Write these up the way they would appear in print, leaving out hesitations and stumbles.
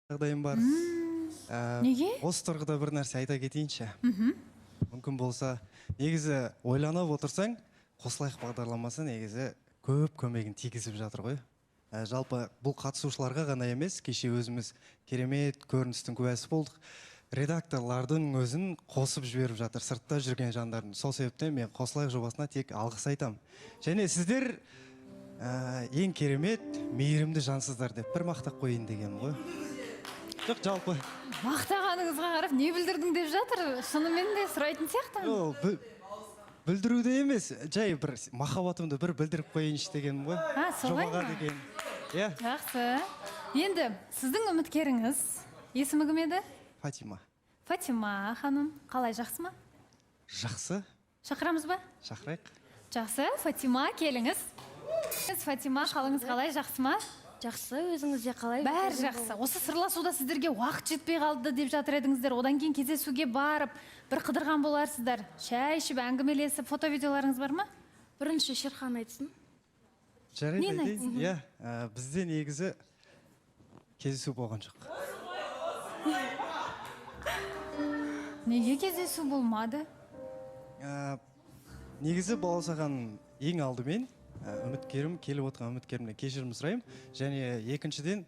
жағдайым бар. Неге? Осы тұрғыда бір нәрсе айта кетейінші. Мүмкін болса, негізі ойланып отырсаң, қосылайық бағдарламасы негізі көп көмегін тигізіп жатыр ғой. Жалпы бұл қатысушыларға ғана емес, кеше өзіміз керемет көріністің куәсі болдық. Редакторлардың өзін қосып жіберіп жатыр, сыртта жүрген жандардың. Сол себептен мен қосылайық жобасына тек алғыс айтам. Және сіздер ең керемет, мейірімді жансыздар деп бір мақтап қойын дегенім ғой. Жоқ, жалпы. Мақтағаныңызға қарап не білдірдің деп жатыр. Шынымен де сұрайтын сияқты. Білдіруде емес, жай бір махаббатымды бір білдіріп қойыншы дегенім ғой. Солай Жобаға ма? деген. Иә. Жақсы. Енді сіздің үміткеріңіз есімі кім еді? Фатима. Фатима ханым, қалай, жақсы ма? Жақсы. Шақырамыз ба? Шақырайық. Жақсы. Фатима, келіңіз. Фатима, қалыңыз қалай, жақсы ма? Жақсы, өзіңізде қалай? Бәрі жақсы. Осы сырласуда сіздерге уақыт жетпей қалды деп жатыр едіңіздер. Одан кейін кездесуге барып, бір қыдырған боларсыздар. Шай ішіп, әңгімелесіп, фото-видеоларыңыз бар ма? Бірінші Шерхан айтсын. Жарайды Мен айтайын. Иә, бізде негізі кездесу болған жоқ. Неге кездесу болмады? Негізі баласаған ең алдымен үміткерім, келіп отырған үміткерімнен кешірім сұраймын. Және екіншіден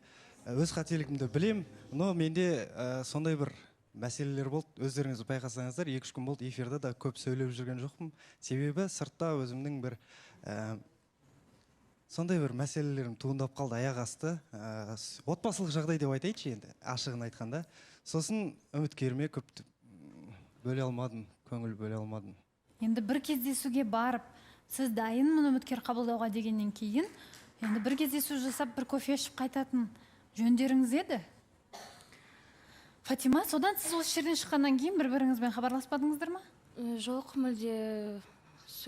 өз қателігімді білем, но менде сондай бір мәселелер болды. Өздеріңіз байқасаңыздар, 2-3 күн болды эфирде да көп сөйлеп жүрген жоқпын. Себебі сыртта өзімнің бір сондай бір мәселелерім туындап қалды аяқ асты. Отбасылық жағдай деп айтайыншы енді, ашығын айтқанда. Сосын үміткеріме көп бөле алмадым, көңіл бөле алмадым. Енді бір кездесуге барып, сіз дайынмын үміткер қабылдауға дегеннен кейін, енді бір кездесу жасап, бір кофе ішіп қайтатын жөндеріңіз еді. Фатима, содан сіз осы жерден шыққаннан кейін бір-біріңізбен хабарласпадыңыздар ма? Жоқ, мүлде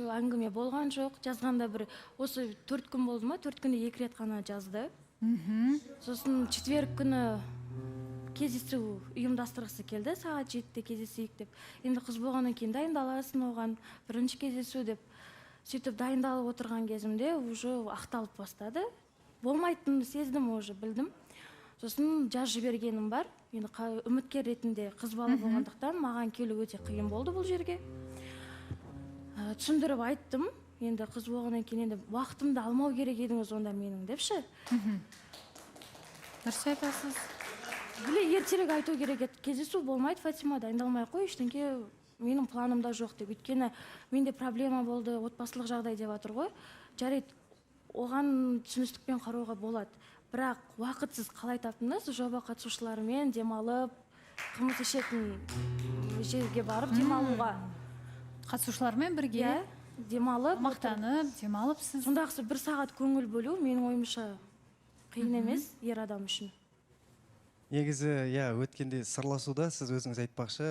әңгіме болған жоқ. Жазғанда бір, осы 4 күн болды ма? 4 күнде 2 рет қана жазды. Сосын четверг күні кездесу ұйымдастырғысы келді, сағат 7-те кездесейік деп. Енді қыз болғаннан кейін дайындаласың оған, бірінші кездесу деп. Сөйтіп дайындалып отырған кезімде уже ақталып бастады. Болмайтынын сездім, уже білдім. Сосын жаз жібергенім бар. Енді үміткер ретінде қыз бала болғандықтан маған келу өте қиын болды бұл жерге. Түсіндіріп айттым. Енді қыз болғаннан кейін енді уақытымды алмау керек едіңіз онда менің депші. Дұрыс айтасыз. Ертерек айту керек еді. Кездесу болмайды, Фатима, дайындалмай қой, ештеңке менің планымда жоқ деп. Өйткені менде проблема болды, отбасылық жағдай деп жатыр ғой. Жарайды, оған түсіністікпен қарауға болады. Бірақ уақытсыз қалай таптыңыз? Жоба қатысушыларымен демалып, қымыз ішетін жерге барып демалуға. Қатысушылармен бірге демалып, мақтанып, демалыпсыз. Сондағысы 1 сағат көңіл бөлу менің ойымша қиын емес ер адам үшін. Негізі, өткенде сырласуда сіз өзіңіз айтпақшы,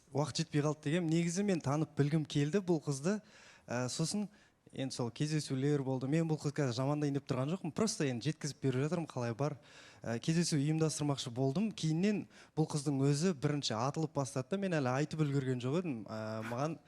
уақыт жетпей қалды деген. Негізі мен танып білгім келді бұл қызды. Сосын енді сол кездесулер болды. Мен бұл қызға жамандайын деп тұрған жоқпын. Просто енді жеткізіп беріп жатырмын, қалай бар. Кездесу ұйымдастырмақшы болдым. Кейіннен бұл қыздың өзі бірінші атылып бастады. Мен әлі айтып үлгерген жоқ едім. Маған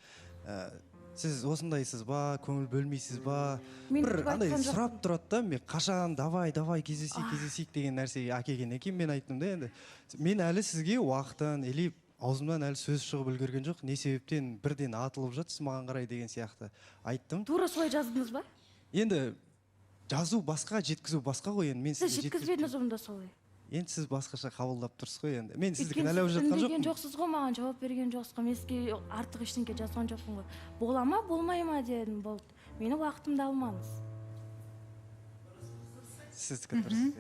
сіз осындайсыз ба, көңіл бөлмейсіз ба? Бір андай сұрап тұрады да, мен қашан давай кездесейік деген нәрсеге әкелгеннен кейін мен айттым да енді. Мен әлі сізге уақытын, или аузымнан әлі сөз шығып үлгерген жоқ. Не себептен бірден атылып жатсыз маған қарай деген сияқты айттым. Тура солай жаздыңыз ба? Енді жазу басқа, жеткізу басқа ғой енді. Сіз жеткізбедіңіз онда солай. Енді сіз басқаша қабылдап тұрсыз ғой енді. Мен сізді кінәлап жатқан жоқпын. Үндеген жоқсыз ғой, маған жауап берген жоқсыз ғой. Мен сізге артық ештеңке жазған жоқпын ғой. Бола ма, болмай ма дедім, болды. Мені уақытымды алмаңыз. Сіздікі дұрыс.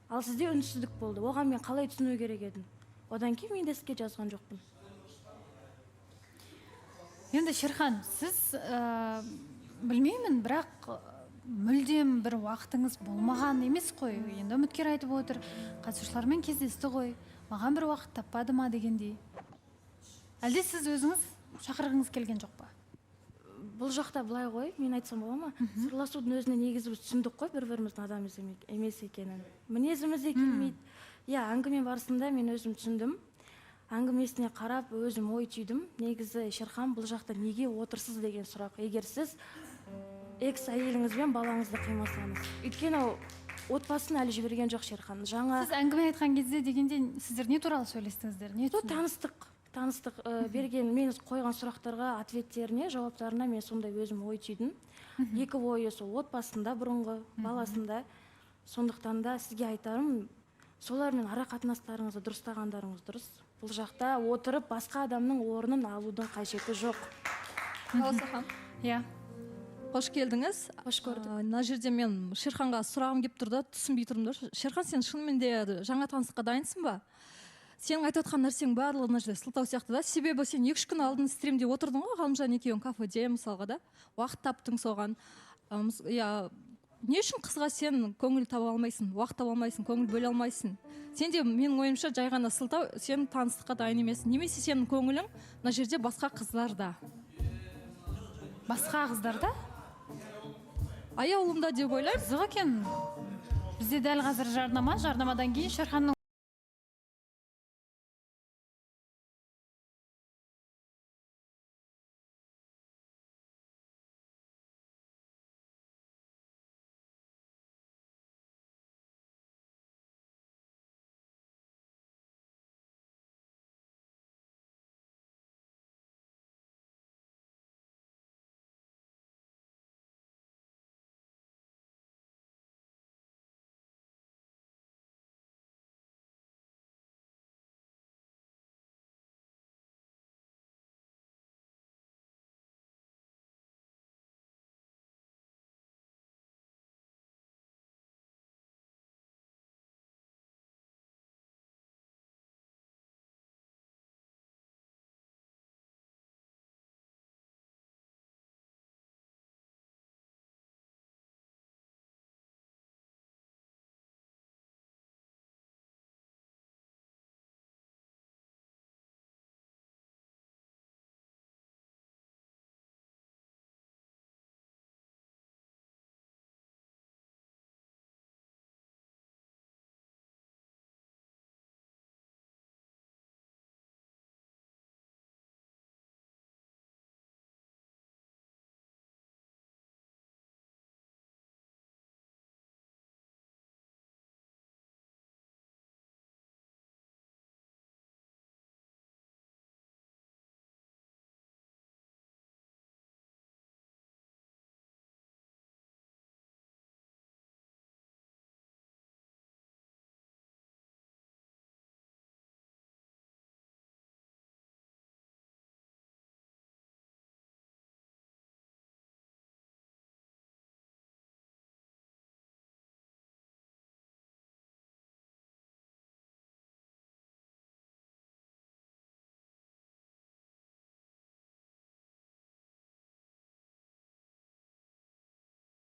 Ал сізде үнсіздік болды. Оған мен қалай түсіну керек едім? Одан кейін мен де сізге жазған жоқпын. Енді Шерхан, сіз білмеймін, бірақ мүлдем бір уақытыңыз болмаған емес қой. Енді үміткер айтып отыр, қатысушылармен кездесті ғой, маған бір уақыт таппады ма дегендей. Әлде сіз өзіңіз шақырғыңыз келген жоқ па? Бұл жақта былай ғой, мен айтсам бола ма? Сырласудың өзіне негізі біз түсіндік қой, бір-біріміздің адам емес екенін. Мінезіміз де келмейді. Әңгіме барысында мен өзім түсіндім. Әңгімесіне қарап өзім ой түйдім. Негізі Шерхан, бұл жақта неге отырсыз деген сұрақ. Егер сіз экс әйеліңізбен балаңызды қимасаңыз. Өйткені отбасын әлі жіберген жоқ Шерхан. Жаңа Сіз әңгіме айтқан кезде дегенде сіздер не туралы сөйлестіңіздер? Не таныстық берген мен қойған сұрақтарға ответтеріне, жауаптарына мен сондай өзім ой түйдім. Екі ойы сол отбасында бұрынғы, баласында. Сондықтан да сізге айтарым, солармен ара қатынастарыңызды дұрыстағандарыңыз дұрыс. Бұл жақта отырып басқа адамның орнын алудың қажеті жоқ. Алсахан, Иә. қош келдіңіз. Қош көрдік. Мына жерде мен Шерханға сұрағым келіп тұрды, түсінбей тұрмын да. Шерхан, сен шынымен де жаңа танысқа дайынсың ба? Сенің айтып отқан нәрсең барлығы мына жерде сылтау сияқты да. Себебі сен 2-3 күн алдын стримде отырдың ғой, Ғалымжан екеуің кафеде мысалға да. Уақыт таптың соған. Не үшін қызға сен көңіл таба алмайсың, уақыт таба алмайсың, көңіл бөле алмайсың? Сен де менің ойымша жай ғана сылтау, сен таныстыққа дайын емессің. Немесе сенің көңілің мына жерде басқа қызларда. Басқа қыздарда? Аяулымда деп ойлаймын. Қызық екен. Бізде дәл қазір жарнамадан кейін Шерханның